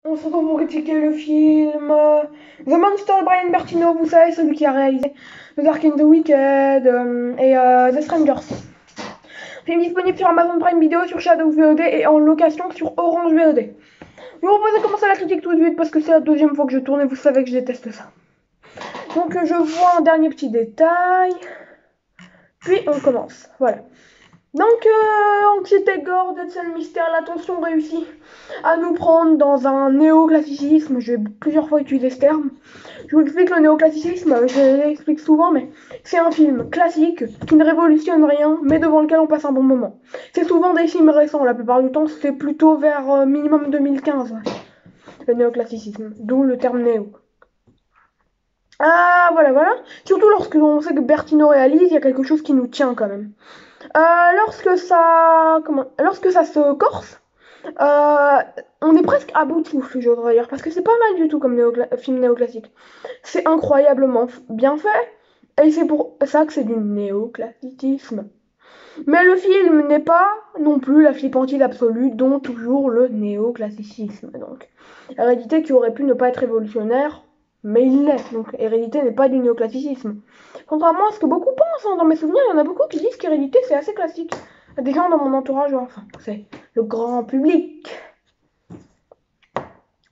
On se retrouve pour critiquer le film The Monster de Brian Bertino, vous savez, celui qui a réalisé The Dark and the Wicked et The Strangers. Film disponible sur Amazon Prime Video, sur Shadow VOD et en location sur Orange VOD. Je vous propose de commencer la critique tout de suite parce que c'est la deuxième fois que je tourne et vous savez que je déteste ça. Donc je vois un dernier petit détail, puis on commence. Voilà. Donc, anxiété, gore, dead scène, mystère, l'attention réussit à nous prendre dans un néoclassicisme. Je vais plusieurs fois utiliser ce terme. Je vous explique le néoclassicisme, je l'explique souvent, mais c'est un film classique qui ne révolutionne rien, mais devant lequel on passe un bon moment. C'est souvent des films récents, la plupart du temps, c'est plutôt vers minimum 2015, le néoclassicisme, d'où le terme néo. Ah, voilà. Surtout lorsque on sait que Bertino réalise, il y a quelque chose qui nous tient quand même. Lorsque ça se corse, on est presque à bout de souffle, je voudrais dire, parce que c'est pas mal du tout comme film néoclassique. C'est incroyablement bien fait, et c'est pour ça que c'est du néoclassicisme. Mais le film n'est pas non plus la flippantise absolue, dont toujours le néoclassicisme. Donc, Hérédité qui aurait pu ne pas être révolutionnaire, mais il l'est. Donc, Hérédité n'est pas du néoclassicisme. Contrairement à ce que beaucoup pensent, hein, dans mes souvenirs, il y en a beaucoup qui disent qu'Hérédité c'est assez classique. Il y a des gens dans mon entourage, enfin, c'est le grand public.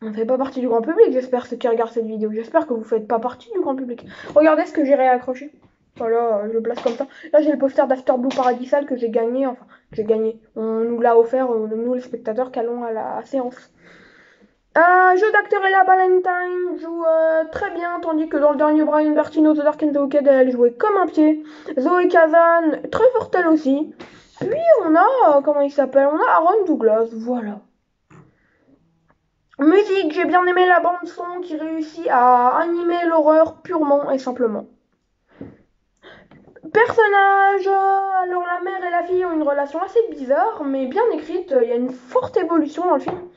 On ne fait pas partie du grand public, j'espère, ceux qui regardent cette vidéo. J'espère que vous faites pas partie du grand public. Regardez ce que j'ai réaccroché. Voilà, je le place comme ça. Là, j'ai le poster d'After Blue Paradisal que j'ai gagné. Enfin, j'ai gagné. On nous l'a offert, nous les spectateurs, qui allons à la séance. Jeu d'acteur Ella Ballantyne joue très bien, tandis que dans le dernier Brian Bertino, The Dark and the Wicked, elle jouait comme un pied. Zoe Kazan, très forte elle aussi. Puis on a, comment il s'appelle, on a Aaron Douglas, voilà. Musique, j'ai bien aimé la bande son qui réussit à animer l'horreur purement et simplement. Personnage, alors la mère et la fille ont une relation assez bizarre, mais bien écrite. Il y a une forte évolution dans le film.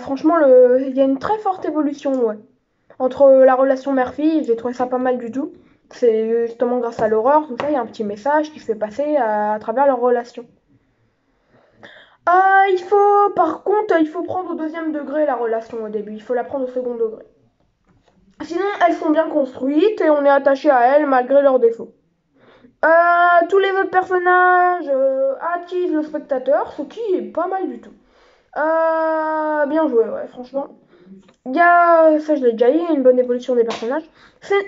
Franchement, il y a une très forte évolution, ouais. Entre la relation mère-fille, j'ai trouvé ça pas mal du tout. C'est justement grâce à l'horreur, tout ça, il y a un petit message qui se fait passer à travers leur relation. Par contre, il faut prendre au deuxième degré la relation au début. Il faut la prendre au second degré. Sinon, elles sont bien construites et on est attaché à elles malgré leurs défauts. Tous les autres personnages attisent le spectateur, ce qui est pas mal du tout. Bien joué, ouais, franchement. Il y a, ça je l'ai déjà dit, une bonne évolution des personnages.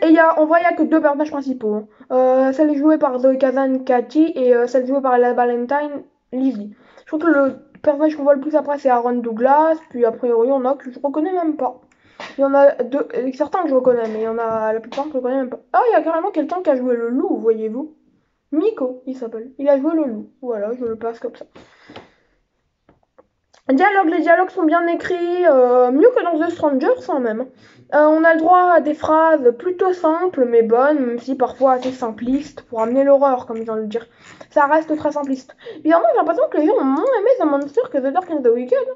Et en vrai, il n'y a que deux personnages principaux. Celle jouée par Zoe Kazan, Cathy, et celle jouée par Ella Ballantyne, Lizzie. Je crois que le personnage qu'on voit le plus après, c'est Aaron Douglas, puis a priori, il y en a que je reconnais même pas. Il y en a certains que je reconnais, mais il y en a la plupart que je reconnais même pas. Ah, il y a carrément quelqu'un qui a joué le loup, voyez-vous. Miko, il s'appelle. Il a joué le loup. Voilà, je le passe comme ça. Les dialogues sont bien écrits, mieux que dans The Strangers quand même. On a le droit à des phrases plutôt simples mais bonnes, même si parfois assez simplistes, pour amener l'horreur, comme ils ont le dire. Ça reste très simpliste. Bizarrement, j'ai l'impression que les gens ont moins aimé The Monster que The Dark and the Wicked,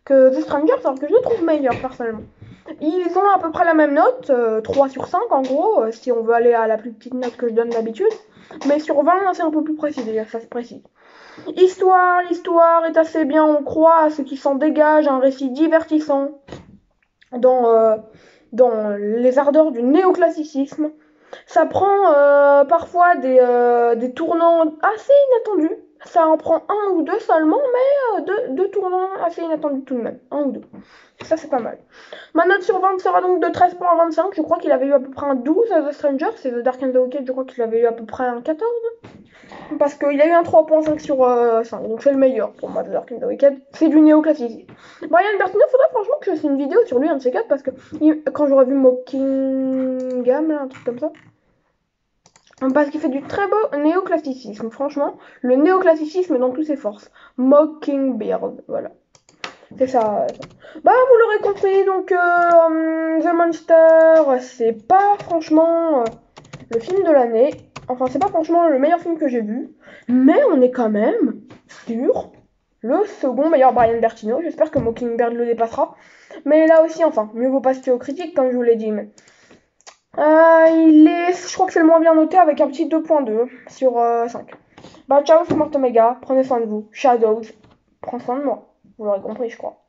que The Strangers, alors que je le trouve meilleur personnellement. Ils ont à peu près la même note, 3 sur 5 en gros, si on veut aller à la plus petite note que je donne d'habitude. Mais sur 20, c'est un peu plus précis déjà, ça se précise. L'histoire est assez bien, on croit à ce qui s'en dégage, un récit divertissant dans les ardeurs du néoclassicisme. Ça prend parfois des tournants assez inattendus. Ça en prend un ou deux seulement, mais deux tournants assez inattendus tout de même. Un ou deux. Ça, c'est pas mal. Ma note sur 20 sera donc de 13,25. Je crois qu'il avait eu à peu près un 12 à The Stranger. C'est The Dark and the Wicked, je crois qu'il avait eu à peu près un 14. Parce qu'il a eu un 3,5 sur 5. Donc c'est le meilleur pour moi, The Dark and the Wicked. C'est du néoclassique. Brian Bertino, faudrait franchement que je fasse une vidéo sur lui, un de ces quatre. Parce que quand j'aurais vu Mockingham, là, un truc comme ça. Parce qu'il fait du très beau néoclassicisme, franchement. Le néoclassicisme est dans toutes ses forces. Mockingbird, voilà. C'est ça. Bah, vous l'aurez compris, donc The Monster, c'est pas franchement le film de l'année. Enfin, c'est pas franchement le meilleur film que j'ai vu. Mais on est quand même sur le second meilleur Brian Bertino. J'espère que Mockingbird le dépassera. Mais là aussi, enfin, mieux vaut pas se fier aux critiques, comme je vous l'ai dit. Mais je crois que c'est le moins bien noté avec un petit 2,2 sur 5. Bah ciao, c'est Marthe Omega, prenez soin de vous. Shadows, prends soin de moi. Vous l'aurez compris, je crois.